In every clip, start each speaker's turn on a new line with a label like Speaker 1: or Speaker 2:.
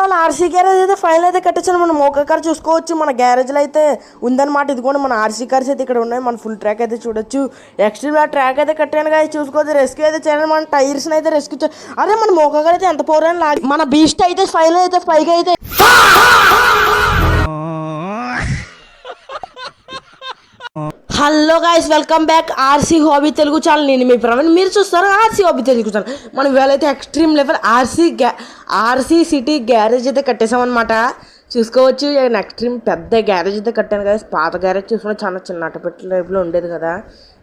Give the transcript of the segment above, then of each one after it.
Speaker 1: Level RC garage అయితే final అయితే కట్టించాను. మనం మోకా కార్ చూసుకోవచ్చు. మన గ్యారేజ్లో అయితే ఉందన్నమాట. ఇదిగోండి మన ఆర్సీ కార్స్ అయితే ఇక్కడ ఉన్నాయి. మన ఫుల్ ట్రాక్ అయితే చూడొచ్చు. ఎక్స్ట్రీమ్ ట్రాక్ అయితే కట్టాను కదా, చూసుకోవచ్చు. రెస్క్యూ అయితే చేయాలి. మన టైర్స్ అయితే రెస్క్యూ చేయాలి. అదే మన మోకా కార్ అయితే ఎంత పవర్ అని లాగి మన బీస్ట్ అయితే ఫైనల్ అయితే పైగా అయితే hello guys, welcome back RC hobby Telugu channel. నేను మీ ప్రవీణ్, మీరు చూస్తారు ఆర్సీ హాబీ తెలుగు ఛానల్. మనం ఇవాళైతే extreme level RC city garage అయితే కట్టేసామన్నమాట. చూసుకోవచ్చు. ఎక్స్ట్రీమ్ పెద్ద గ్యారేజ్ అయితే కట్టాను కదా. పాత గ్యారేజ్ చూసుకుంటే చాలా చిన్న అట్టపెట్ల టైప్లో ఉండేది కదా.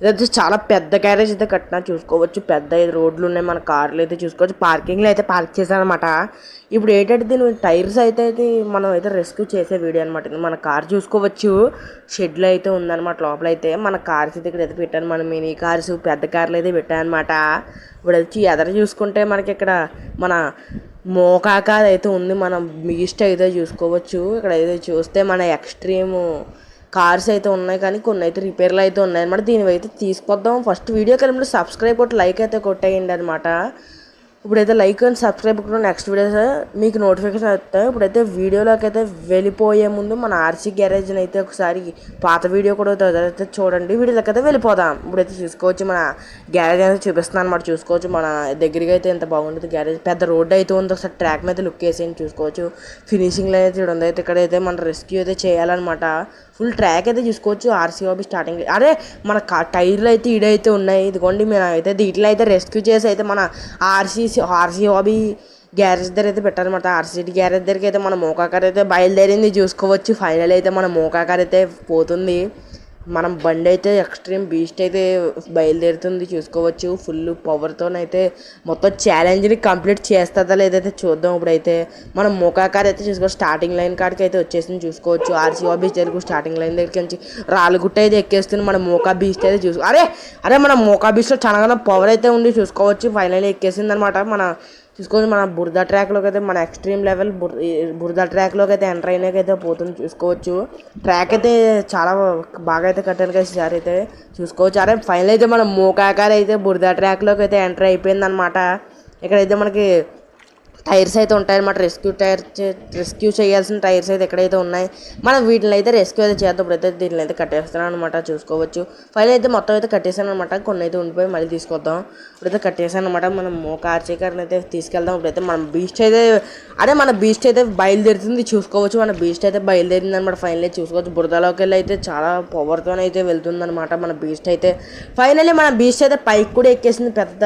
Speaker 1: ఇదైతే చాలా పెద్ద గ్యారేజ్ అయితే కట్టినా. చూసుకోవచ్చు. పెద్ద రోడ్లు ఉన్నాయి. మన కార్లు అయితే చూసుకోవచ్చు. పార్కింగ్లో అయితే పార్క్ చేశాను అనమాట. ఇప్పుడు ఏంటంటే దీని టైర్స్ అయితే మనం అయితే రెస్క్యూ చేసే వీడియో అనమాట. మన కార్ చూసుకోవచ్చు. షెడ్లో అయితే ఉందన్నమాట. లోపల అయితే మన కార్స్ అయితే ఇక్కడ అయితే పెట్టాను. మన మినీ కార్స్, పెద్ద కార్లు అయితే పెట్టాను అనమాట. ఇప్పుడు వచ్చి ఎదర చూసుకుంటే మనకి ఇక్కడ మన మోకా కార్ అయితే ఉంది. మనం బీస్ట్ అయితే చూసుకోవచ్చు. ఇక్కడ అయితే చూస్తే మన ఎక్స్ట్రీమ్ కార్స్ అయితే ఉన్నాయి, కానీ కొన్ని అయితే రిపేర్లు అయితే ఉన్నాయి అనమాట. దీని అయితే తీసుకొద్దాం. ఫస్ట్ వీడియోకి వెళ్ళినప్పుడు సబ్స్క్రైబ్ కొట్టి లైక్ అయితే కొట్టేయండి అనమాట. ఇప్పుడైతే లైక్ అండ్ సబ్స్క్రైబ్ కూడా నెక్స్ట్ వీడియోస్ మీకు నోటిఫికేషన్ వస్తాయి. ఇప్పుడైతే వీడియోలోకి అయితే వెళ్ళిపోయే ముందు మన ఆర్సీ గ్యారేజ్ని అయితే ఒకసారి పాత వీడియో కూడా అయితే చూడండి. వీడియోలోకి అయితే వెళ్ళిపోదాం. ఇప్పుడైతే చూసుకోవచ్చు. మన గ్యారేజ్ అయితే చూపిస్తున్నాను అనమాట. చూసుకోవచ్చు. మన దగ్గరికి అయితే ఎంత బాగుంటుంది గ్యారేజ్. పెద్ద రోడ్డు అయితే ఉంది. ఒకసారి ట్రాక్ మీద లుక్ వేసేయండి. చూసుకోవచ్చు. ఫినిషింగ్లో అయితే ఉంది. అయితే ఇక్కడైతే మన రెస్క్యూ అయితే చేయాలన్నమాట. ఫుల్ ట్రాక్ అయితే చూసుకోవచ్చు. ఆర్సీ హాబీ స్టార్టింగ్ అదే మన టైర్లు అయితే ఇడైతే ఉన్నాయి. ఇదిగోండి మేము అయితే వీటిలో అయితే రెస్క్యూ చేసి అయితే మన ఆర్సీ హాబీ గ్యారేజ్ దగ్గర అయితే పెట్టారనమాట. ఆర్సీటీ గ్యారేజ్ దగ్గరికి అయితే మన మోకా కార్ అయితే బయలుదేరింది. చూసుకోవచ్చు. ఫైనల్ అయితే మన మోకా కార్ అయితే పోతుంది. మనం బండి అయితే ఎక్స్ట్రీమ్ బీస్ట్ అయితే బయలుదేరుతుంది. చూసుకోవచ్చు. ఫుల్ పవర్తోనైతే మొత్తం ఛాలెంజ్ని కంప్లీట్ చేస్తుందా లేదైతే చూద్దాం. ఇప్పుడైతే మనం మోకా కార్ అయితే చూసుకోవచ్చు. స్టార్టింగ్ లైన్ కాడికి అయితే వచ్చేసింది. చూసుకోవచ్చు. RC hobby Telugu starting line దగ్గరికి నుంచి రాళ్ళగుట్ట అయితే ఎక్కేస్తుంది. మన మోకా బీస్ట్ అయితే అరే మన మోకా బీస్ట్లో చాలా పవర్ అయితే ఉంది. చూసుకోవచ్చు. ఫైనల్ ఎక్కేసింది అనమాట. మన చూసుకోవచ్చు. మన బురద ట్రాక్లోకి అయితే మన ఎక్స్ట్రీమ్ లెవెల్ బురద ట్రాక్లోకి అయితే ఎంటర్ అయినాకైతే పోతుంది. చూసుకోవచ్చు. ట్రాక్ అయితే చాలా బాగా అయితే కట్టాను కదా ఈసారి అయితే. చూసుకోవచ్చు. అరే ఫైనల్ అయితే మన మోకా కార్ అయితే బురద ట్రాక్లోకి అయితే ఎంటర్ అయిపోయింది అనమాట. ఇక్కడైతే మనకి టైర్స్ అయితే ఉంటాయన్నమాట. రెస్క్యూ చేయాల్సిన టైర్స్ అయితే ఎక్కడైతే ఉన్నాయి. మనం వీటిని అయితే రెస్క్యూ అయితే చేద్దాం. ఇప్పుడైతే దీనిని అయితే కట్టేస్తాను అనమాట. చూసుకోవచ్చు. ఫైనల్ అయితే మొత్తం అయితే కట్టేసాను అనమాట. కొన్ని అయితే ఉండిపోయి మళ్ళీ తీసుకొద్దాం. ఇప్పుడైతే కట్టేసాను అనమాట. మనం ఆర్సీ కార్ని అయితే తీసుకెళ్దాం. ఇప్పుడైతే మన బీస్ట్ అయితే మన బీస్ట్ అయితే బయలుదేరుతుంది. చూసుకోవచ్చు. మన బీస్ట్ అయితే బయలుదేరింది అనమాట. ఫైనల్ అయితే చూసుకోవచ్చు. బురదలోకి వెళ్ళి అయితే చాలా పవర్తో అయితే వెళ్తుంది అనమాట. మన బీస్ట్ అయితే ఫైనల్లీ మన బీస్ట్ అయితే పైకి కూడా ఎక్కేసింది. పెద్ద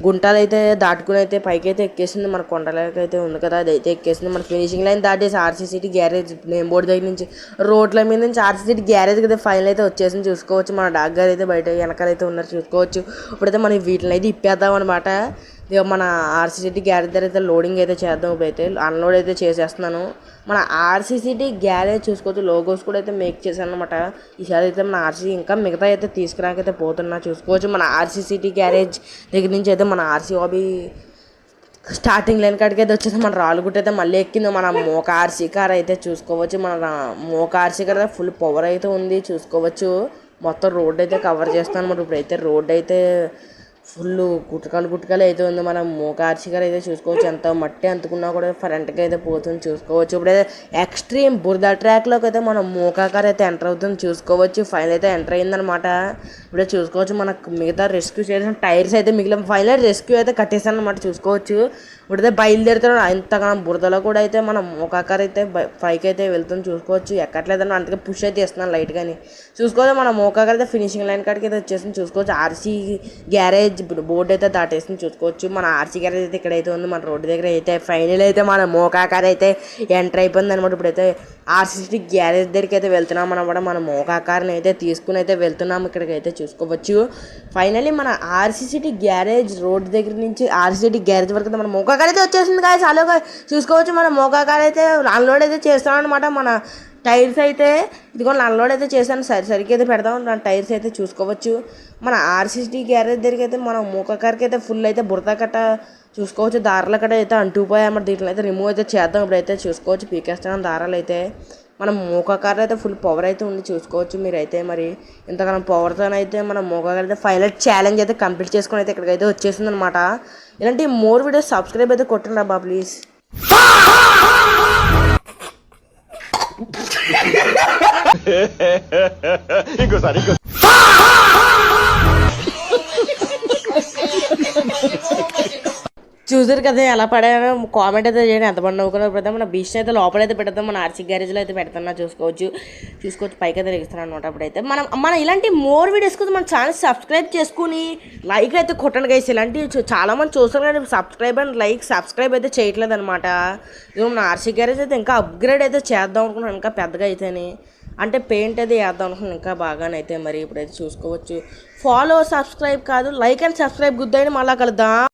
Speaker 1: గుంటలు అయితే దాటుకుని అయితే పైకి అయితే ఎక్కేసింది. మన కొండలకి అయితే ఉంది కదా, అదైతే ఎక్కేసింది. మన ఫినిషింగ్ లైన్ దాటేసి RC city garage name board దగ్గర నుంచి రోడ్ల మీద నుంచి ఆర్సీ సిటీ గ్యారేజ్ అయితే ఫైనల్ అయితే వచ్చేసింది. చూసుకోవచ్చు. మన డాగ్ గారు అయితే బయట వెనకాలైతే ఉన్నారు. చూసుకోవచ్చు. ఇప్పుడైతే మనం వీటిని అయితే ఇప్పేద్దాం అనమాట. మన ఆర్సీ సిటీ గ్యారేజ్ దగ్గర అయితే లోడింగ్ అయితే చేద్దాం. ఇప్పుడైతే అన్లోడ్ అయితే చేసేస్తున్నాను. మన ఆర్సీ సిటీ గ్యారేజ్ చూసుకోవచ్చు. లోగోస్ కూడా అయితే మేక్ చేశాను అనమాట. ఈసారి అయితే మన ఆర్సీ ఇంకా మిగతా అయితే తీసుకురాకైతే పోతున్నా. చూసుకోవచ్చు. మన ఆర్సీ సిటీ గ్యారేజ్ దగ్గర నుంచి అయితే మన ఆర్సీ హాబీ స్టార్టింగ్ లైన్ కాడికి అయితే వచ్చేసి మన రాళ్ళగుట్ట అయితే మళ్ళీ ఎక్కింది. మన మోకా ఆర్సీ కార్ అయితే చూసుకోవచ్చు. మన మోకా ఆర్సీ కార్ అయితే ఫుల్ పవర్ అయితే ఉంది. చూసుకోవచ్చు. మొత్తం రోడ్ అయితే కవర్ చేస్తాను అనమాట. ఇప్పుడైతే రోడ్ అయితే ఫుల్ గుట్టకాలు అయితే ఉంది. మనం మోకా ఆర్సీ కార్ అయితే చూసుకోవచ్చు. ఎంత మట్టి అంతుకున్నా కూడా ఫ్రంట్కి అయితే పోతుంది. చూసుకోవచ్చు. ఇప్పుడైతే ఎక్స్ట్రీమ్ బురద ట్రాక్లోకి అయితే మనం మోకా కార్ అయితే ఎంటర్ అవుతుంది. చూసుకోవచ్చు. ఫైనల్ అయితే ఎంటర్ అయిందనమాట. ఇప్పుడే చూసుకోవచ్చు. మనకు మిగతా రెస్క్యూ చేసిన టైర్స్ అయితే మిగిలిన ఫైనల్ రెస్క్యూ అయితే కట్టేసాను అనమాట. చూసుకోవచ్చు. ఇప్పుడైతే బయలుదేరుతున్నాడు. ఇంతగానో బురదలో కూడా అయితే మనం మోకా కార్ అయితే పైకి అయితే వెళ్తుంది. చూసుకోవచ్చు. ఎక్కట్లేదని అందుకే పుష్ అయితే ఇస్తున్నాను లైట్ కానీ. చూసుకోవచ్చు. మన మోకా కార్ అయితే ఫినిషింగ్ లైన్ కాడికి అయితే వచ్చేసింది. చూసుకోవచ్చు. ఆర్సీ గ్యారేజ్ బోర్డు అయితే దాటేసింది. చూసుకోవచ్చు. మన ఆర్సీ గ్యారేజ్ అయితే ఇక్కడైతే ఉంది. మన రోడ్డు దగ్గర అయితే ఫైనల్ అయితే మన మోకా కార్ అయితే ఎంటర్ అయిపోయింది అనమాట. ఇప్పుడైతే ఆర్సీ సిటీ గ్యారేజ్ దగ్గరికి అయితే వెళ్తున్నాం అనమాట. మన మోకా కార్ని అయితే తీసుకుని అయితే వెళ్తున్నాం. ఇక్కడికి అయితే చూసుకోవచ్చు. ఫైనల్లీ మన ఆర్సీ సిటీ గ్యారేజ్ రోడ్ దగ్గర నుంచి ఆర్సీ సిటీ గ్యారేజ్ వరకు అయితే మన మోకా కార్ అయితే వచ్చేసింది గాయ్స్. అలాగే చూసుకోవచ్చు. మన మోకా కార్ అయితే అన్లోడ్ అయితే చేస్తాం అనమాట. మన టైర్స్ అయితే ఇదిగో అన్లోడ్ అయితే చేశాను. సరికి అయితే పెడదాం. నా టైర్స్ అయితే చూసుకోవచ్చు. మన ఆర్సీసీ గ్యారేజ్ దగ్గరికి అయితే మన మోకా కార్కి అయితే ఫుల్ అయితే బురద కట్ట చూసుకోవచ్చు. దారాల కట్ట అయితే అంటుకుపోయామన్నమాట. దీంట్లో అయితే రిమూవ్ అయితే చేద్దాం. ఇప్పుడైతే చూసుకోవచ్చు. పీకేస్తాను దారాలు అయితే. మనం మోకా కార్ అయితే ఫుల్ పవర్ అయితే ఉంది. చూసుకోవచ్చు. మీరైతే మరి ఇంతకాలం పవర్తోనైతే మనం మోకా కార్ అయితే ఫైనల్ ఛాలెంజ్ అయితే కంప్లీట్ చేసుకొని అయితే ఇక్కడికైతే వచ్చేసింది అనమాట. ఇలాంటి మోర్ వీడియోస్ సబ్స్క్రైబ్ అయితే కొట్టండి అబ్బా ప్లీజ్.
Speaker 2: ఇంకోసారి
Speaker 1: చూసారు కదా ఎలా పడారో కామెంట్ అయితే చేయండి, ఎంతమంది నవ్వుకున్నారు. పెడతాం మన బీచ్ అయితే లోపలైతే పెడతాం, మన ఆర్సీ గ్యారేజ్లో అయితే పెడతాం. చూసుకోవచ్చు పైకి అయితే రేగిస్తాను అనమాట. అప్పుడైతే మన ఇలాంటి మోర్ వీడియోస్ కోసం మన ఛానల్ సబ్స్క్రైబ్ చేసుకుని లైక్ అయితే కొట్టండి గైస్. ఇలాంటివి చాలామంది చూస్తారు కానీ సబ్స్క్రైబ్ అయితే చేయట్లేదు అనమాట. ఇదిగో మన ఆర్సీ గ్యారేజ్ అయితే ఇంకా అప్గ్రేడ్ అయితే చేద్దాం అనుకున్నాను, ఇంకా పెద్దగా అయితేనే అంటే పెయింట్ అయితే వేద్దాం అనుకున్నాను ఇంకా బాగానైతే. మరి ఇప్పుడైతే చూసుకోవచ్చు. ఫాలో సబ్స్క్రైబ్ కాదు, లైక్ అండ్ సబ్స్క్రైబ్ గుద్దాయని మళ్ళీ కలుద్దాం.